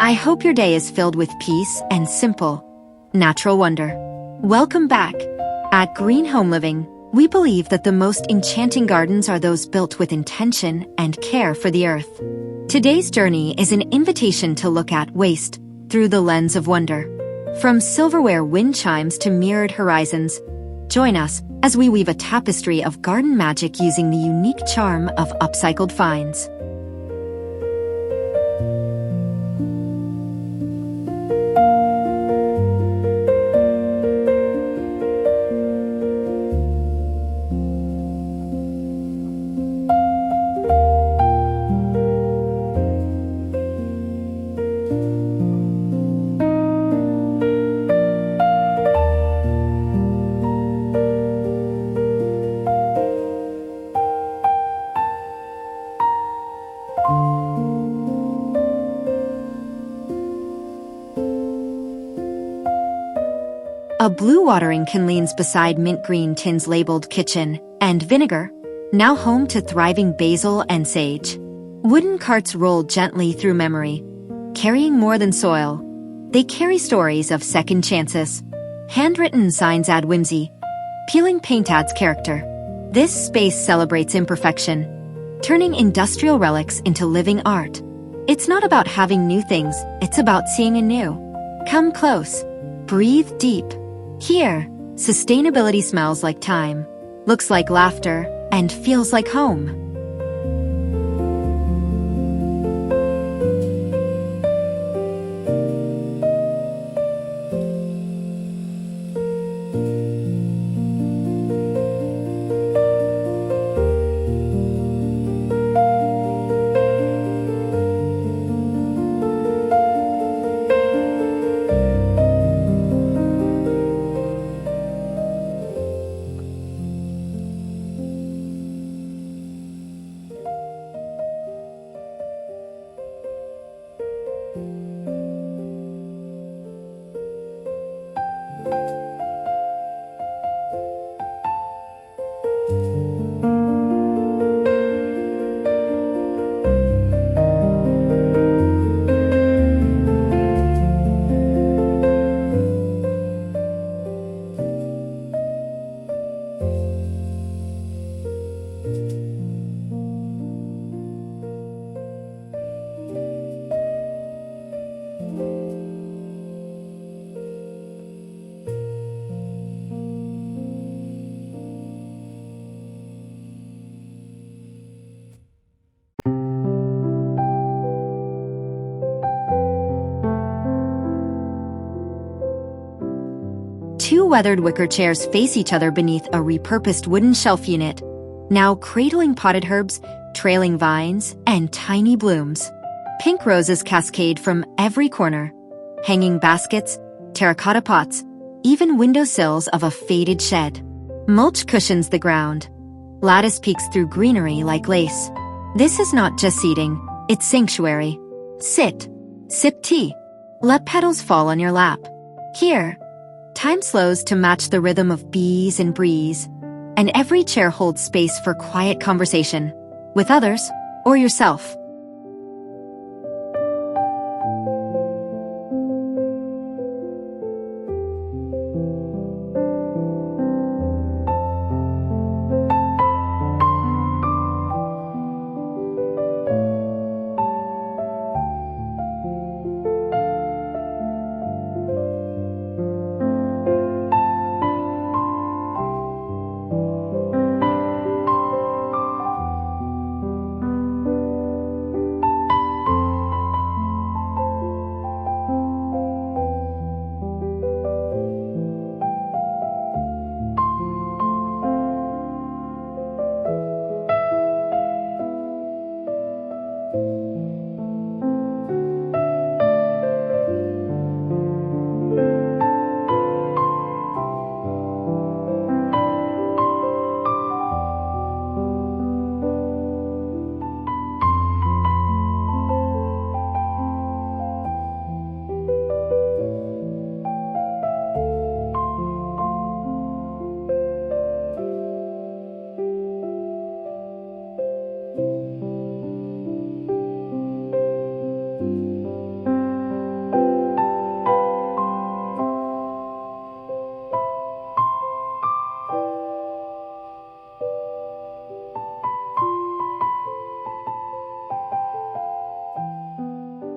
I hope your day is filled with peace and simple, natural wonder. Welcome back. At Green Home Living, we believe that the most enchanting gardens are those built with intention and care for the earth. Today's journey is an invitation to look at waste through the lens of wonder. From silverware wind chimes to mirrored horizons, join us as we weave a tapestry of garden magic using the unique charm of upcycled finds. A blue watering can leans beside mint green tins labeled kitchen and vinegar, now home to thriving basil and sage. Wooden carts roll gently through memory, carrying more than soil. They carry stories of second chances. Handwritten signs add whimsy. Peeling paint adds character. This space celebrates imperfection, turning industrial relics into living art. It's not about having new things, it's about seeing anew. Come close. Breathe deep. Here, sustainability smells like time, looks like laughter, and feels like home. Two weathered wicker chairs face each other beneath a repurposed wooden shelf unit, now cradling potted herbs, trailing vines, and tiny blooms. Pink roses cascade from every corner, hanging baskets, terracotta pots, even windowsills of a faded shed. Mulch cushions the ground. Lattice peeks through greenery like lace. This is not just seating, it's sanctuary. Sit. Sip tea. Let petals fall on your lap. Here, time slows to match the rhythm of bees and breeze, and every chair holds space for quiet conversation, with others or yourself.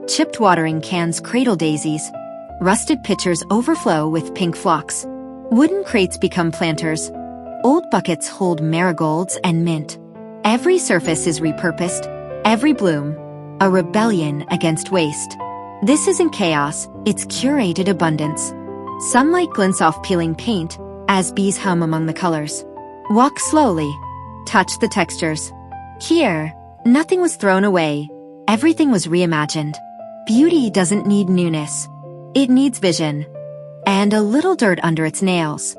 Chipped watering cans cradle daisies. Rusted pitchers overflow with pink phlox. Wooden crates become planters. Old buckets hold marigolds and mint. Every surface is repurposed, every bloom, a rebellion against waste. This isn't chaos, it's curated abundance. Sunlight glints off peeling paint as bees hum among the colors. Walk slowly, touch the textures. Here, nothing was thrown away, everything was reimagined. Beauty doesn't need newness, it needs vision, and a little dirt under its nails.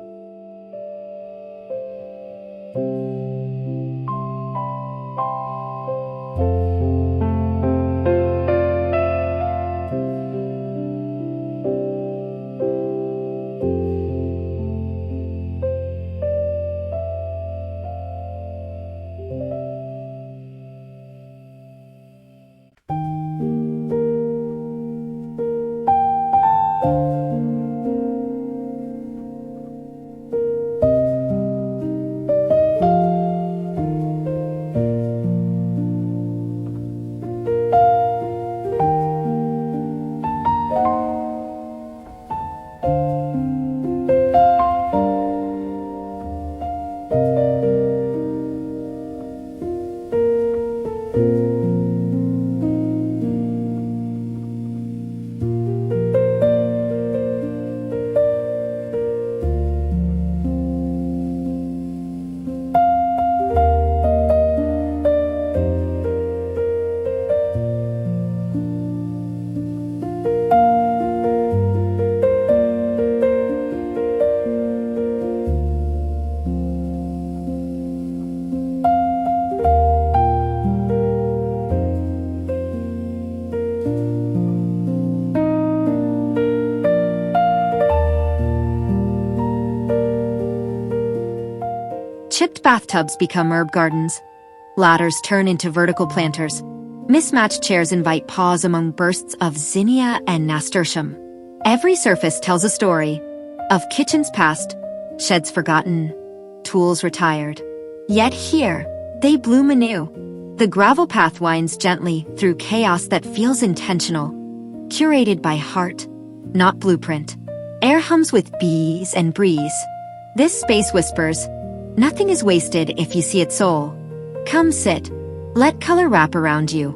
Chipped bathtubs become herb gardens. Ladders turn into vertical planters. Mismatched chairs invite pause among bursts of zinnia and nasturtium. Every surface tells a story of kitchens past, sheds forgotten, tools retired. Yet here, they bloom anew. The gravel path winds gently through chaos that feels intentional, curated by heart, not blueprint. Air hums with bees and breeze. This space whispers, nothing is wasted if you see its soul. Come sit. Let color wrap around you.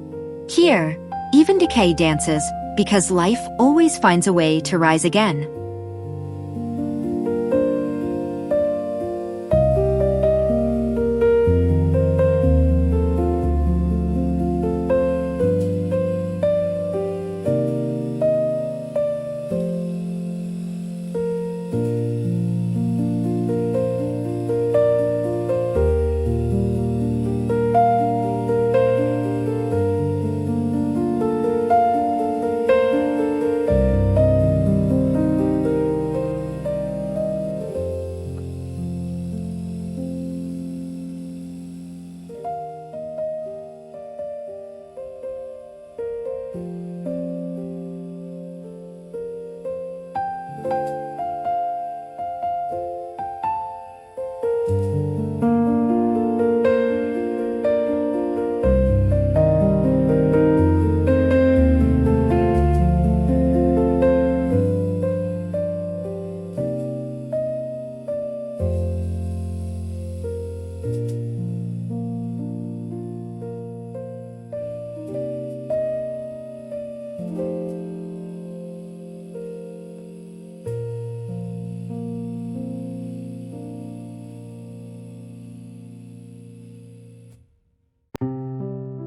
Here, even decay dances, because life always finds a way to rise again.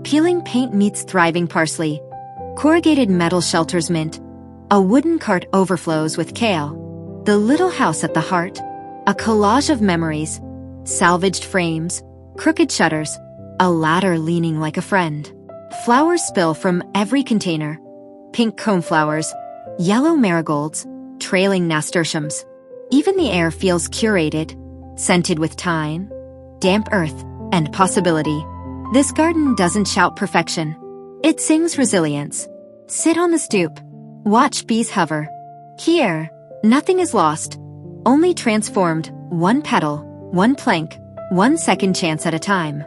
Peeling paint meets thriving parsley. Corrugated metal shelters mint. A wooden cart overflows with kale. The little house at the heart. A collage of memories. Salvaged frames. Crooked shutters. A ladder leaning like a friend. Flowers spill from every container. Pink coneflowers. Yellow marigolds. Trailing nasturtiums. Even the air feels curated. Scented with thyme, damp earth, and possibility. This garden doesn't shout perfection. It sings resilience. Sit on the stoop. Watch bees hover. Here, nothing is lost. Only transformed, one petal, one plank, one second chance at a time.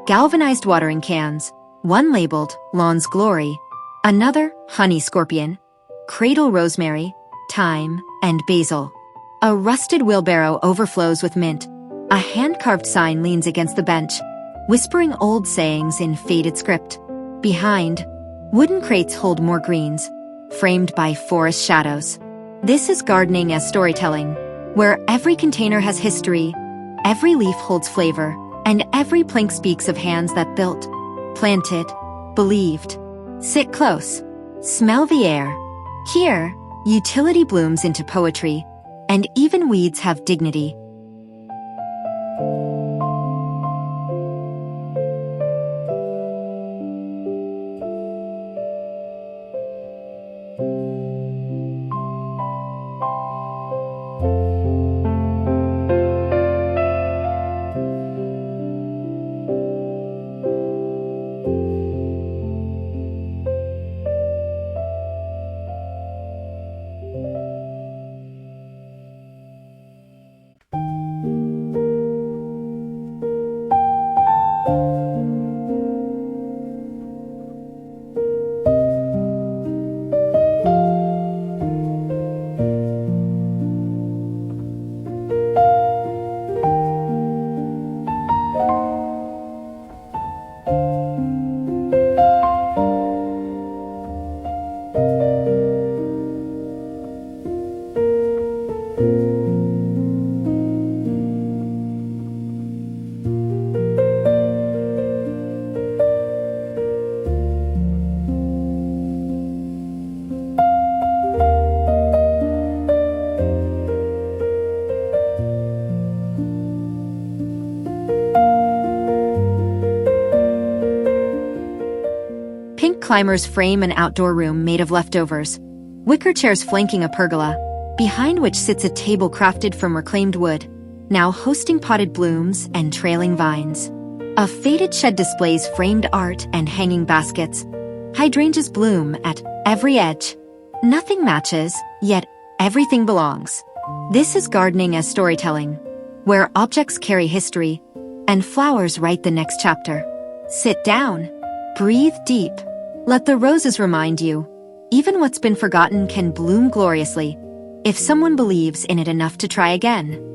galvanized watering cans, one labeled Lawn's Glory, another honey scorpion, cradle rosemary, thyme, and basil. A rusted wheelbarrow overflows with mint. A hand-carved sign leans against the bench, whispering old sayings in faded script. Behind, wooden crates hold more greens, framed by forest shadows. This is gardening as storytelling, where every container has history, every leaf holds flavor, and every plank speaks of hands that built, planted, believed. Sit close. Smell the air. Here, utility blooms into poetry, and even weeds have dignity. Pink climbers frame an outdoor room made of leftovers, wicker chairs flanking a pergola, behind which sits a table crafted from reclaimed wood, now hosting potted blooms and trailing vines. A faded shed displays framed art and hanging baskets. Hydrangeas bloom at every edge. Nothing matches, yet everything belongs. This is gardening as storytelling, where objects carry history, and flowers write the next chapter. Sit down. Breathe deep. Let the roses remind you, even what's been forgotten can bloom gloriously, if someone believes in it enough to try again.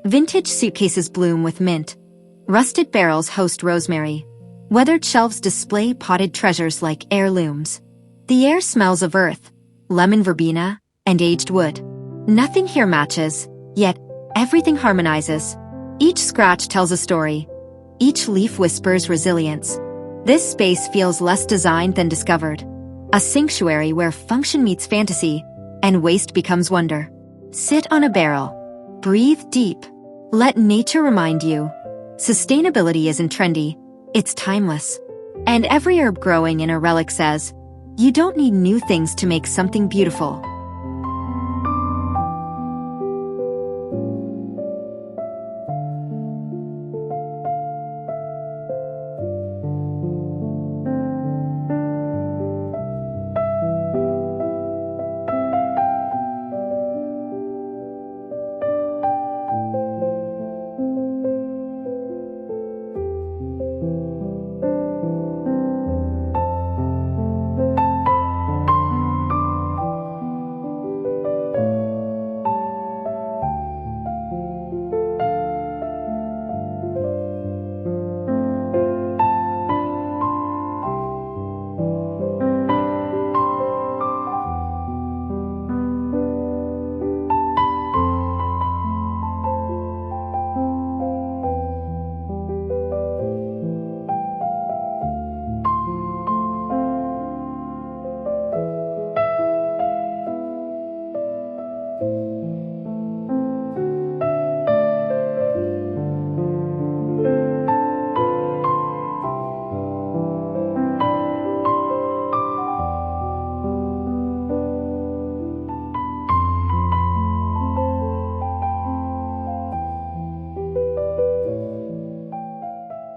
Vintage suitcases bloom with mint. Rusted barrels host rosemary. Weathered shelves display potted treasures like heirlooms. The air smells of earth, lemon verbena, and aged wood. Nothing here matches, yet everything harmonizes. Each scratch tells a story. Each leaf whispers resilience. This space feels less designed than discovered. A sanctuary where function meets fantasy, and waste becomes wonder. Sit on a barrel. Breathe deep. Let nature remind you. Sustainability isn't trendy, it's timeless. And every herb growing in a relic says, you don't need new things to make something beautiful.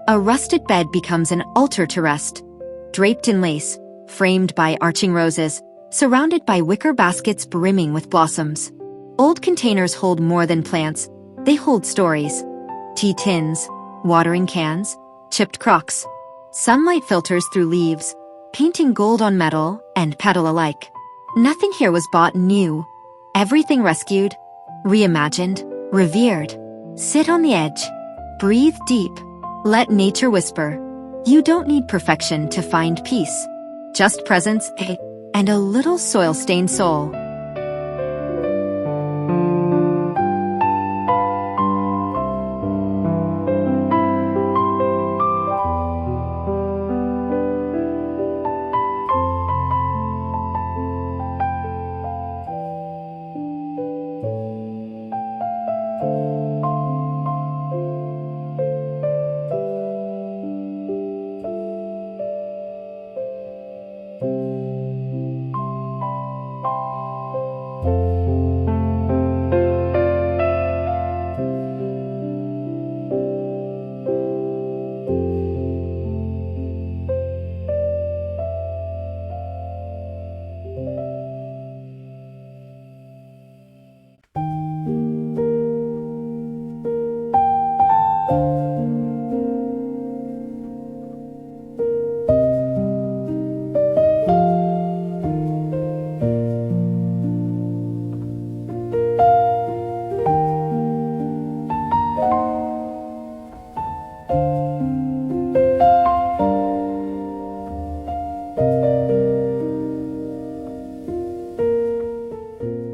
A rusted bed becomes an altar to rest, draped in lace, framed by arching roses, surrounded by wicker baskets brimming with blossoms. Old containers hold more than plants, they hold stories. Tea tins, watering cans, chipped crocks. Sunlight filters through leaves, painting gold on metal and petal alike. Nothing here was bought new. Everything rescued, reimagined, revered. Sit on the edge. Breathe deep. Let nature whisper. You don't need perfection to find peace. Just presence, and a little soil-stained soul.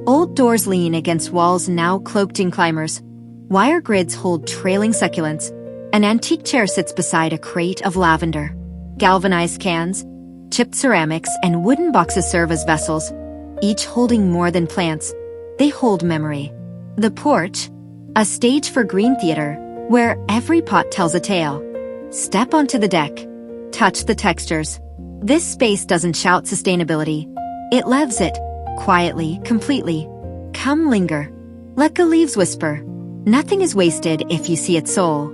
Old doors lean against walls now cloaked in climbers. Wire grids hold trailing succulents. An antique chair sits beside a crate of lavender. Galvanized cans, chipped ceramics, and wooden boxes serve as vessels, each holding more than plants. They hold memory. The porch, a stage for green theater, where every pot tells a tale. Step onto the deck. Touch the textures. This space doesn't shout sustainability. It lives it. Quietly, completely. Come linger. Let the leaves whisper. Nothing is wasted if you see its soul.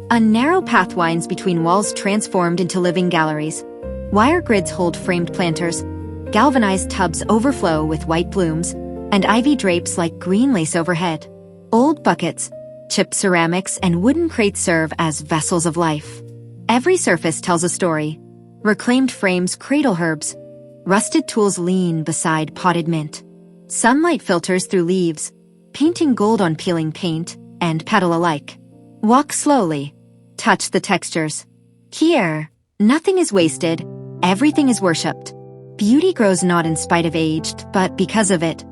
A narrow path winds between walls transformed into living galleries. Wire grids hold framed planters. Galvanized tubs overflow with white blooms, and ivy drapes like green lace overhead. Old buckets, chipped ceramics, and wooden crates serve as vessels of life. Every surface tells a story. Reclaimed frames cradle herbs. Rusted tools lean beside potted mint. Sunlight filters through leaves, painting gold on peeling paint and petal alike. Walk slowly. Touch the textures. Here, nothing is wasted, everything is worshipped. Beauty grows not in spite of age, but because of it.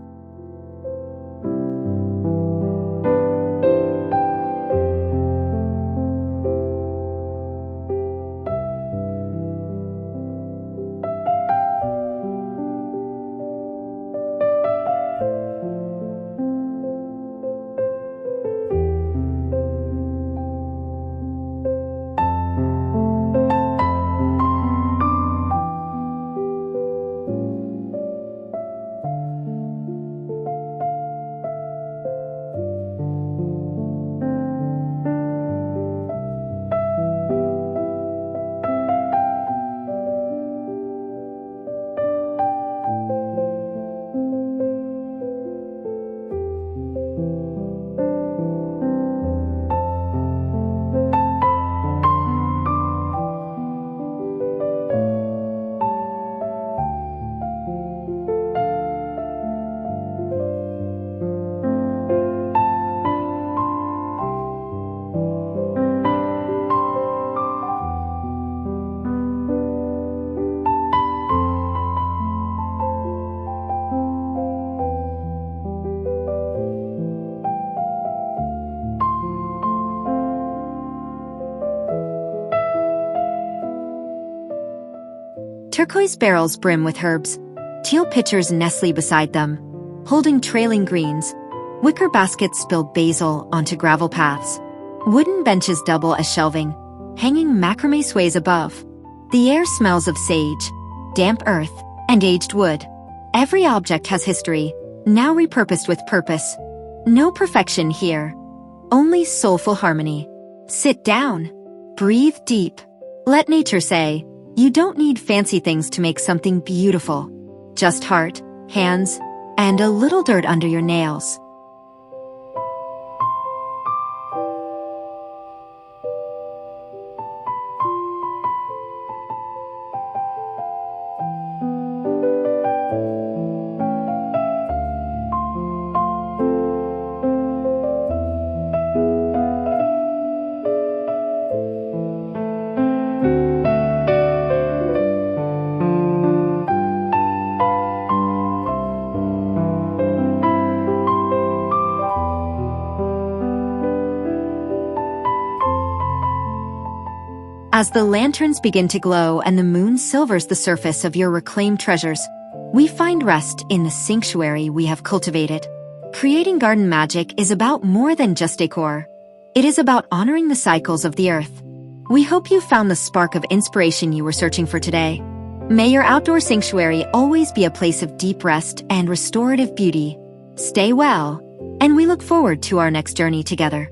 Turquoise barrels brim with herbs. Teal pitchers nestle beside them, holding trailing greens. Wicker baskets spill basil onto gravel paths. Wooden benches double as shelving, hanging macrame sways above. The air smells of sage, damp earth, and aged wood. Every object has history, now repurposed with purpose. No perfection here, only soulful harmony. Sit down. Breathe deep. Let nature say, you don't need fancy things to make something beautiful. Just heart, hands, and a little dirt under your nails. As the lanterns begin to glow and the moon silvers the surface of your reclaimed treasures, we find rest in the sanctuary we have cultivated. Creating garden magic is about more than just decor. It is about honoring the cycles of the earth. We hope you found the spark of inspiration you were searching for today. May your outdoor sanctuary always be a place of deep rest and restorative beauty. Stay well, and we look forward to our next journey together.